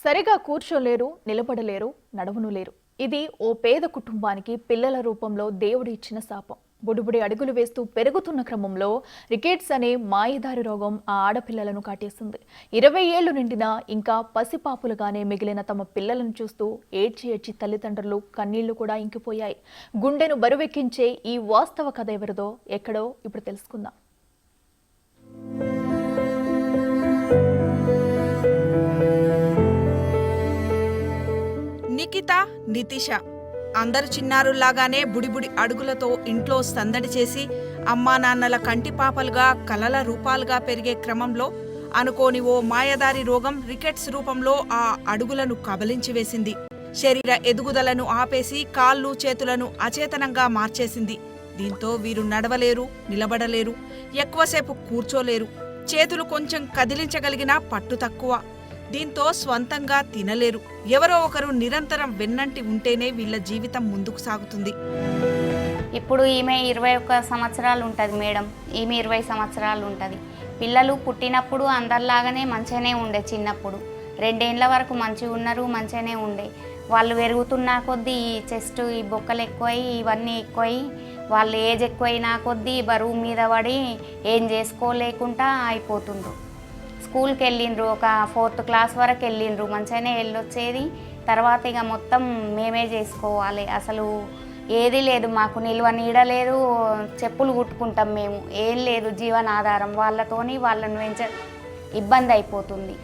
సరిగా కూర్చోలేరు, నిలబడలేరు, నడవనులేరు. ఇది ఓ పేద కుటుంబానికి పిల్లల రూపంలో దేవుడు ఇచ్చిన శాపం. బుడిబుడి అడుగులు వేస్తూ పెరుగుతున్న క్రమంలో రికెట్స్ అనే మాయదారి రోగం ఆ ఆడపిల్లలను కాటేసింది. 20 ఏళ్లు నిండినా ఇంకా పసిపాపులుగానే మిగిలిన తమ పిల్లలను చూస్తూ ఏడ్చి ఏడ్చి తల్లిదండ్రులు కన్నీళ్లు కూడా ఇంకిపోయాయి. గుండెను బరువెక్కించే ఈ వాస్తవ కథ ఎవరిదో ఎక్కడో ఇప్పుడు తెలుసుకుందాం. నిఖిత, నితిష అందరు చిన్నారుల్లాగానే బుడిబుడి అడుగులతో ఇంట్లో సందడి చేసి అమ్మా నాన్నల కంటి పాపలుగా కలల రూపాలుగా పెరిగే క్రమంలో అనుకోని ఓ మాయదారి రోగం రికెట్స్ రూపంలో ఆ అడుగులను కబలించి వేసింది. శరీర ఎదుగుదలను ఆపేసి కాళ్ళు చేతులను అచేతనంగా మార్చేసింది. దీంతో వీరు నడవలేరు, నిలబడలేరు, ఎక్కువసేపు కూర్చోలేరు. చేతులు కొంచెం కదిలించగలిగినా పట్టు తక్కువ. దీంతో స్వంతంగా తినలేరు. ఎవరో ఒకరు నిరంతరం వెన్నంటి ఉంటేనే వీళ్ళ జీవితం ముందుకు సాగుతుంది. ఇప్పుడు ఈమె 21 సంవత్సరాలు ఉంటుంది మేడం, ఈమె 20 సంవత్సరాలు ఉంటుంది. పిల్లలు పుట్టినప్పుడు అందరిలాగానే మంచిగానే ఉండే. చిన్నప్పుడు 2 ఏళ్ల వరకు మంచిగా ఉన్నారు, మంచిగానే ఉండే. వాళ్ళు పెరుగుతున్న కొద్దీ ఈ చెస్ట్, ఈ బొక్కలు ఎక్కువై, ఇవన్నీ ఎక్కువై, వాళ్ళు ఏజ్ ఎక్కువైనా కొద్దీ బరువు మీద పడి ఏం చేసుకోలేకుండా అయిపోతుండ్రు. స్కూల్కి వెళ్ళిండ్రు, ఒక 4th క్లాస్ వరకు వెళ్ళిండ్రు, మంచిగానే వెళ్ళొచ్చేది. తర్వాత ఇక మొత్తం మేమే చేసుకోవాలి. అసలు ఏది లేదు, మాకు నిల్వ నీడ లేదు, చెప్పులు కుట్టుకుంటాం మేము, ఏం లేదు జీవనాధారం. వాళ్ళతోని వాళ్ళని ఇబ్బంది అయిపోతుంది.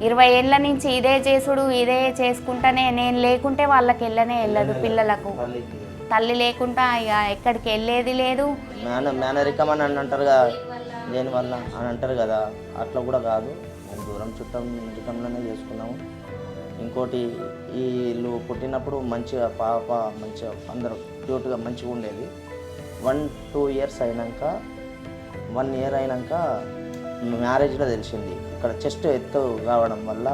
20 ఏళ్ళ నుంచి ఇదే చేసుడు, ఇదే చేసుకుంటానే. నేను లేకుంటే వాళ్ళకి వెళ్ళదు. పిల్లలకు తల్లి లేకుండా ఇక ఎక్కడికి వెళ్ళేది లేదు. మేనరికం అని అంటారుగా, దేనివల్ల అని అంటారు కదా, అట్లా కూడా కాదు. మేము దూరం చుట్టంలోనే చేసుకున్నాము. ఇంకోటి వీళ్ళు పుట్టినప్పుడు మంచిగా పాప మంచిగా అందరూ క్యూట్గా మంచిగా ఉండేది. 1-2 ఇయర్స్ అయినాక 1 ఇయర్ అయినాక మ్యారేజ్లో తెలిసింది. ఇక్కడ చెస్ట్ ఎత్తు కావడం వల్ల,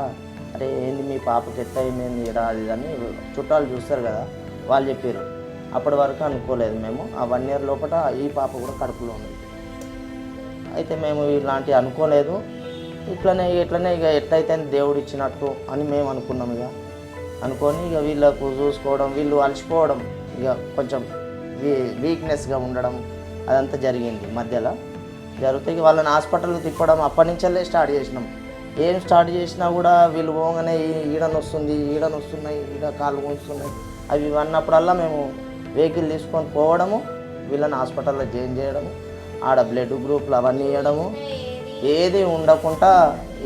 అరే ఏంది మీ పాపకి ఎత్తు అయింది ఇడా అది అని చుట్టాలు చూస్తారు కదా, వాళ్ళు చెప్పారు. అప్పటి వరకు అనుకోలేదు మేము. ఆ 1 ఇయర్ లోపల ఈ పాప కూడా కడుపులో ఉంది. అయితే మేము ఇలాంటివి అనుకోలేదు. ఇట్లనే ఇక ఎట్లయితే దేవుడు ఇచ్చినట్టు అని మేము అనుకున్నాం. ఇక అనుకొని ఇక వీళ్ళకు చూసుకోవడం, వీళ్ళు అలసిపోవడం, ఇక కొంచెం వీక్నెస్గా ఉండడం అదంతా జరిగింది. మధ్యలో జరిగితే ఇక వాళ్ళని హాస్పిటల్కి తిప్పడం అప్పటి నుంచే స్టార్ట్ చేసినాం. ఏం స్టార్ట్ చేసినా కూడా వీళ్ళు పోగానే ఈడనొస్తుంది, ఈడనొస్తున్నాయి, ఈడ కాళ్ళు వస్తున్నాయి అవి అన్నప్పుడల్లా మేము వెహికల్ తీసుకొని పోవడము, వీళ్ళని హాస్పిటల్లో జాయిన్ చేయడము, ఆడ బ్లడ్ గ్రూప్లు అవన్నీ ఇవ్వడము, ఏది ఉండకుండా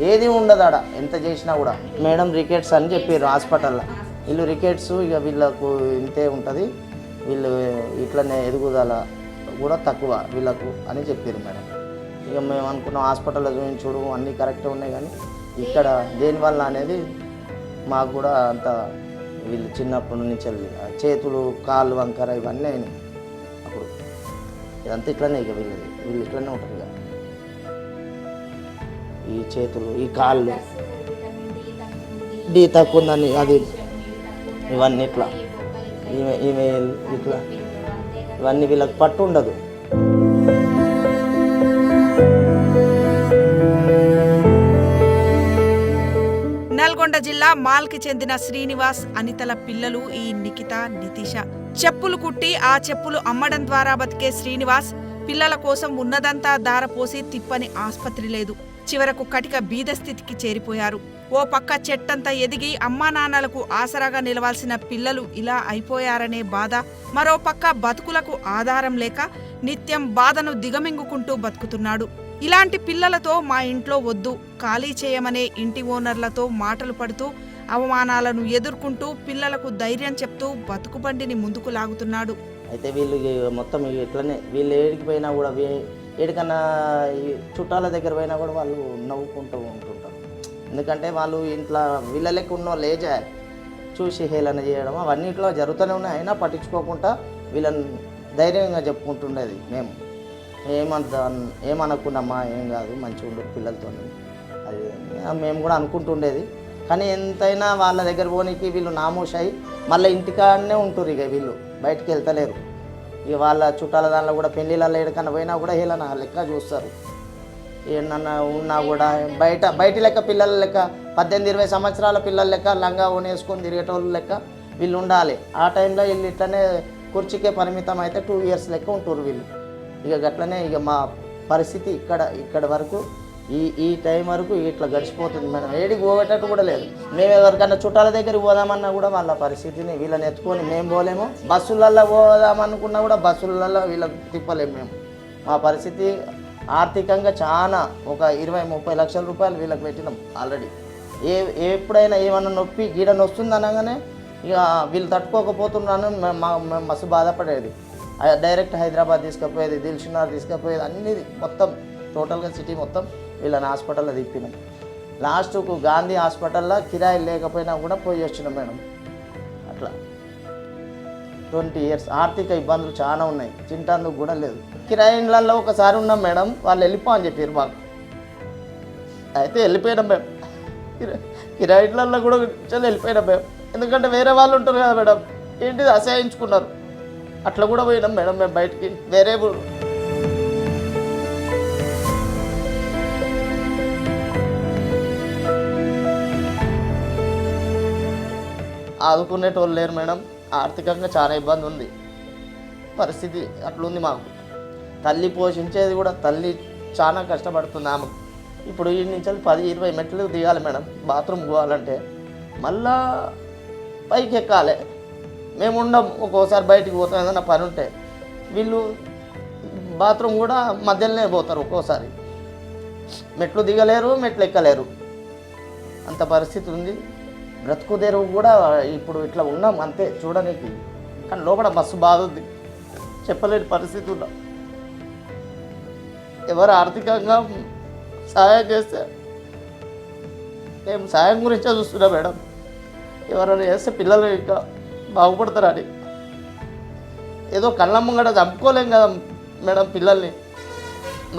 ఏది ఉండదు ఆడ ఎంత చేసినా కూడా. మేడం రికెట్స్ అని చెప్పారు హాస్పిటల్లో. వీళ్ళు రికెట్స్ ఇక వీళ్ళకు ఇంతే ఉంటుంది, వీళ్ళు ఇట్లనే ఎదుగుదల కూడా తక్కువ వీళ్ళకు అని చెప్పారు మేడం. ఇక మేము అనుకున్నాం హాస్పిటల్లో చూపించుడు అన్నీ కరెక్ట్గా ఉన్నాయి, కానీ ఇక్కడ దేనివల్ల అనేది మాకు కూడా అంత వీళ్ళు చిన్నప్పటి నుంచి చేతులు కాళ్ళు వంకర ఇవన్నీ అయినాయి. అప్పుడు ఇదంతా ఇట్లనే ఇక వీళ్ళు ఇట్లనే ఉంటారు. ఇక ఈ చేతులు, ఈ కాళ్ళు డి తక్కువ ఉందని అది ఇవన్నీ ఇట్లా ఈమె ఇట్లా ఇవన్నీ వీళ్ళకి పట్టు ఉండదు. నల్గొండ జిల్లా మాల్కి చెందిన శ్రీనివాస్, అనితల పిల్లలు ఈ నిఖిత, నితిష. చెప్పులు కుట్టి ఆ చెప్పులు అమ్మడం ద్వారా బతికే శ్రీనివాస్ పిల్లల కోసం ఉన్నదంతా దారపోసి తిప్పని ఆస్పత్రి లేదు. చివరకు కటిక బీద స్థితికి చేరిపోయారు. ఓ పక్క చెట్టంతా ఎదిగి అమ్మా నాన్నలకు ఆసరాగా నిలవాల్సిన పిల్లలు ఇలా అయిపోయారనే బాధ, మరో పక్క బతుకులకు ఆధారం లేక నిత్యం బాధను దిగమింగుకుంటూ బతుకుతున్నాడు. ఇలాంటి పిల్లలతో మా ఇంట్లో వద్దు, ఖాళీ చేయమనే ఇంటి ఓనర్లతో మాటలు పడుతూ అవమానాలను ఎదుర్కొంటూ పిల్లలకు ధైర్యం చెప్తూ బతుకుబండిని ముందుకు లాగుతున్నాడు. అయితే వీళ్ళు మొత్తం ఇట్లనే వీళ్ళు ఏడికి పోయినా కూడా, ఏడికన్నా చుట్టాల దగ్గర పోయినా కూడా వాళ్ళు నవ్వుకుంటూ ఉంటుంటారు. ఎందుకంటే వాళ్ళు ఇంట్లో వీళ్ళ లెక్క ఉన్న వాళ్ళు ఏజా చూసి హేళన చేయడం అవన్నిట్లో జరుగుతూనే ఉన్నాయి. అయినా పట్టించుకోకుండా వీళ్ళని ధైర్యంగా చెప్పుకుంటుండేది. మేము ఏమనుకున్నామా, ఏం కాదు, మంచిగా ఉండదు పిల్లలతో, అది మేము కూడా అనుకుంటుండేది. కానీ ఎంతైనా వాళ్ళ దగ్గర పోనీకి వీళ్ళు నామోషాయి మళ్ళీ ఇంటికాడనే ఉంటురు. ఇక వీళ్ళు బయటికి వెళ్తలేరు. ఇక వాళ్ళ చుట్టాల దానిలో కూడా పెళ్ళిళ్ళలో ఎక్కడికన్నా పోయినా కూడా హేళన లెక్క చూస్తారు. ఏమన్నా ఉన్నా కూడా బయట లెక్క పిల్లల లెక్క 18-20 సంవత్సరాల పిల్లల లెక్క లంగా ఓనేసుకొని తిరిగేటోళ్ళు లెక్క వీళ్ళు ఉండాలి. ఆ టైంలో వీళ్ళు ఇట్లనే కుర్చీకే పరిమితం అయితే 2 ఇయర్స్ లెక్క ఉంటారు వీళ్ళు. ఇక గట్లనే ఇక మా పరిస్థితి ఇక్కడ వరకు ఈ టైం వరకు ఇట్లా గడిచిపోతుంది మేడం. ఏడికి పోగేటట్టు కూడా లేదు. మేము ఎవరికన్నా చుట్టాల దగ్గరికి పోదామన్నా కూడా వాళ్ళ పరిస్థితిని వీళ్ళని ఎత్తుకొని మేము పోలేము. బస్సులల్లో పోదామనుకున్నా కూడా బస్సులలో వీళ్ళకి తిప్పలేము మేము. మా పరిస్థితి ఆర్థికంగా చాలా ఒక 20-30 లక్షల రూపాయలు వీళ్ళకి పెట్టినాం ఆల్రెడీ. ఎప్పుడైనా ఏమన్నా నొప్పి గీడ నొస్తుంది అనగానే ఇక వీళ్ళు తట్టుకోకపోతున్నాను మేము మస్తు బాధపడేది. డైరెక్ట్ హైదరాబాద్ తీసుకుపోయేది, దిల్షునార్ తీసుకుపోయేది, అన్నీ మొత్తం టోటల్గా సిటీ మొత్తం వీళ్ళని హాస్పిటల్లో తిప్పినాం. లాస్ట్కు గాంధీ హాస్పిటల్లో కిరాయి లేకపోయినా కూడా పోయి వచ్చినాం మేడం. అట్లా 20 ఇయర్స్ ఆర్థిక ఇబ్బందులు చాలా ఉన్నాయి. తింటాందుకు కూడా లేదు. కిరాయి ఇళ్ళల్లో ఒకసారి ఉన్నాం మేడం, వాళ్ళు వెళ్ళిపో అని చెప్పారు మాకు. అయితే వెళ్ళిపోయినాం మేము. కిరాయి ఇళ్ళల్లో కూడా వెళ్ళిపోయినాం మేము. ఎందుకంటే వేరే వాళ్ళు ఉంటారు కదా మేడం, ఏంటిది అసహించుకున్నారు. అట్లా కూడా పోయినాం మేడం మేము బయటికి. వేరే ఆదుకునేటోళ్ళు లేరు మేడం. ఆర్థికంగా చాలా ఇబ్బంది ఉంది. పరిస్థితి అట్లుంది మాకు. తల్లి పోషించేది కూడా తల్లి చాలా కష్టపడుతుంది ఆమెకు. ఇప్పుడు ఈ నుంచి 10-20 మెట్లు దిగాలి మేడం బాత్రూమ్ పోవాలంటే. మళ్ళా పైకి ఎక్కాలి. మేము ఉండం, ఒక్కోసారి బయటికి పోతాం ఏదైనా పని ఉంటే. వీళ్ళు బాత్రూమ్ కూడా మధ్యలోనే పోతారు. ఒక్కోసారి మెట్లు దిగలేరు, మెట్లు ఎక్కలేరు. అంత పరిస్థితి ఉంది. బ్రతుకు తెరువు కూడా ఇప్పుడు ఇట్లా ఉన్నాం అంతే చూడడానికి. కానీ లోపల మస్తు బాధ ఉంది, చెప్పలేని పరిస్థితి ఉన్నాం. ఎవరు ఆర్థికంగా సహాయం చేస్తే, మేము సాయం గురించే చూస్తున్నాం మేడం. ఎవరైనా చేస్తే పిల్లలు ఇంకా బాగుపడతారని. ఏదో కళ్ళ ముంగట చంపుకోలేం కదా మేడం పిల్లల్ని.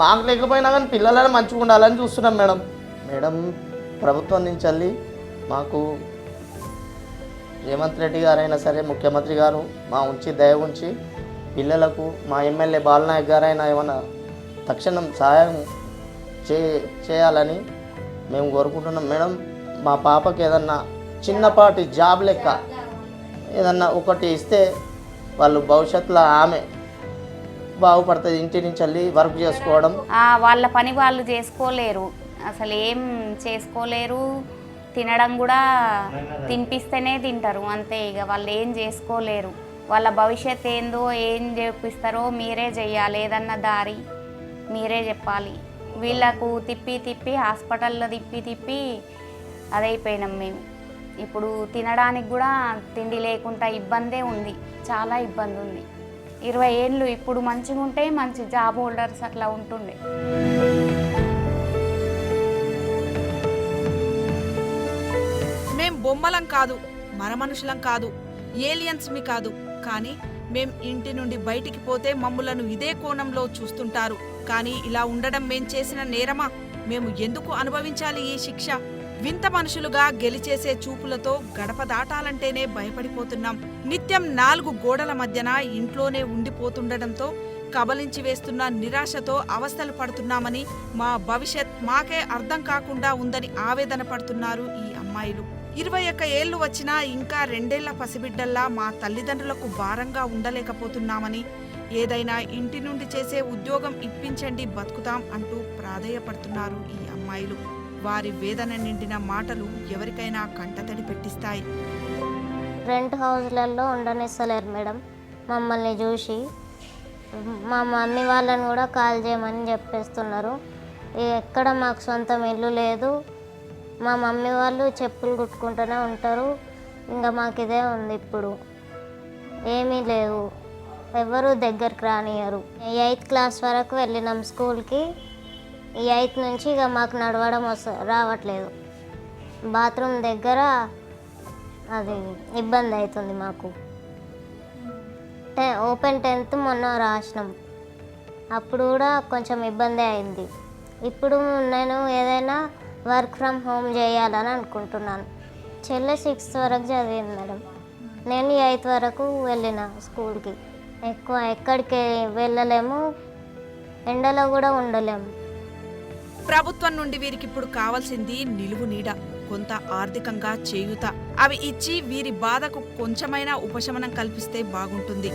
మాకు లేకపోయినా కానీ పిల్లలని మంచిగా ఉండాలని చూస్తున్నాం మేడం. ప్రభుత్వం నుంచి వెళ్ళి మాకు రేవంత్ రెడ్డి గారైనా సరే, ముఖ్యమంత్రి గారు మా ఉంచి దయ ఉంచి పిల్లలకు, మా ఎమ్మెల్యే బాలనాయక్ గారైనా ఏమైనా తక్షణం సహాయం చేయాలని మేము కోరుకుంటున్నాం మేడం. మా పాపకి ఏదన్నా చిన్నపాటి జాబ్ లెక్క ఏదన్నా ఒకటి ఇస్తే వాళ్ళు భవిష్యత్తులో ఆమె బాగుపడుతుంది. ఇంటి నుంచి వెళ్ళి వర్క్ చేసుకోవడం. వాళ్ళ పని వాళ్ళు చేసుకోలేరు, అసలు ఏం చేసుకోలేరు. తినడం కూడా తినిపిస్తేనే తింటారు అంతే. ఇక వాళ్ళు ఏం చేసుకోలేరు. వాళ్ళ భవిష్యత్ ఏందో ఏం చేపిస్తారో మీరే చెయ్యాలి. ఏదన్నా దారి మీరే చెప్పాలి. వీళ్ళకు తిప్పి హాస్పిటల్లో తిప్పి అదైపోయినాం మేము. ఇప్పుడు తినడానికి కూడా తిండి లేకుండా ఇబ్బందే ఉంది, చాలా ఇబ్బంది ఉంది. 20 ఏళ్ళు ఇప్పుడు మంచిగా ఉంటే మంచి జాబ్ హోల్డర్స్ అట్లా ఉంటుండే. మేం బొమ్మలం కాదు, మరమనుషులం కాదు, ఏలియన్స్మి కాదు. కానీ మేం ఇంటి నుండి బయటికి పోతే మమ్ములను ఇదే కోణంలో చూస్తుంటారు. కానీ ఇలా ఉండడం మేం చేసిన నేరమా? మేము ఎందుకు అనుభవించాలి ఈ శిక్ష? వింత మనుషులుగా గెలిచేసే చూపులతో గడప దాటాలంటేనే భయపడిపోతున్నాం. నిత్యం 4 గోడల మధ్యన ఇంట్లోనే ఉండిపోతుండటంతో కబలించి వేస్తున్న నిరాశతో అవస్థలు పడుతున్నామని, మా భవిష్యత్ మాకే అర్థం కాకుండా ఉందని ఆవేదన పడుతున్నారు ఈ అమ్మాయిలు. 21 ఏళ్లు వచ్చినా ఇంకా 2 ఏళ్ల పసిబిడ్డల్లా మా తల్లిదండ్రులకు భారంగా ఉండలేకపోతున్నామని, ఏదైనా ఇంటి నుండి చేసే ఉద్యోగం ఇప్పించండి బతుకుతాం అంటూ ప్రాధేయపడుతున్నారు ఈ అమ్మాయిలు. వారి వేదన నిండిన మాటలు ఎవరికైనా కంటతడి పెట్టిస్తాయి. Rent హౌస్లలో ఉండనిస్తలేరు madam. మమ్మల్ని చూసి మా మమ్మీ వాళ్ళని కూడా కాల్ చేయమని చెప్పేస్తున్నారు. ఎక్కడ మాకు సొంతం ఇల్లు లేదు. మా మమ్మీ వాళ్ళు చెప్పులు కుట్టుకుంటూనే ఉంటారు. ఇంకా మాకు ఇదే ఉంది. ఇప్పుడు ఏమీ లేవు, ఎవరు దగ్గరికి రానియరు. 8th క్లాస్ వరకు వెళ్ళినాం స్కూల్కి. ఈ 8th నుంచి ఇక మాకు నడవడం రావట్లేదు. బాత్రూమ్ దగ్గర అది ఇబ్బంది అవుతుంది మాకు. ఓపెన్ 10th మొన్న రాసినాం, అప్పుడు కూడా కొంచెం ఇబ్బంది అయింది. ఇప్పుడు నేను ఏదైనా వర్క్ ఫ్రమ్ హోమ్ చేయాలని అనుకుంటున్నాను. చెల్లె 6th వరకు చదివింది మేడం. నేను 8th వరకు వెళ్ళిన స్కూల్కి. ఎక్కువ ఎక్కడికి వెళ్ళలేము, ఎండలో కూడా ఉండలేము. ప్రభుత్వం నుండి వీరికి ఇప్పుడు కావాల్సింది నిలువు నీడ. కొంత ఆర్థికంగా చేయూత అవి ఇచ్చి వీరి బాధకు కొంచెమైనా ఉపశమనం కల్పిస్తే బాగుంటుంది.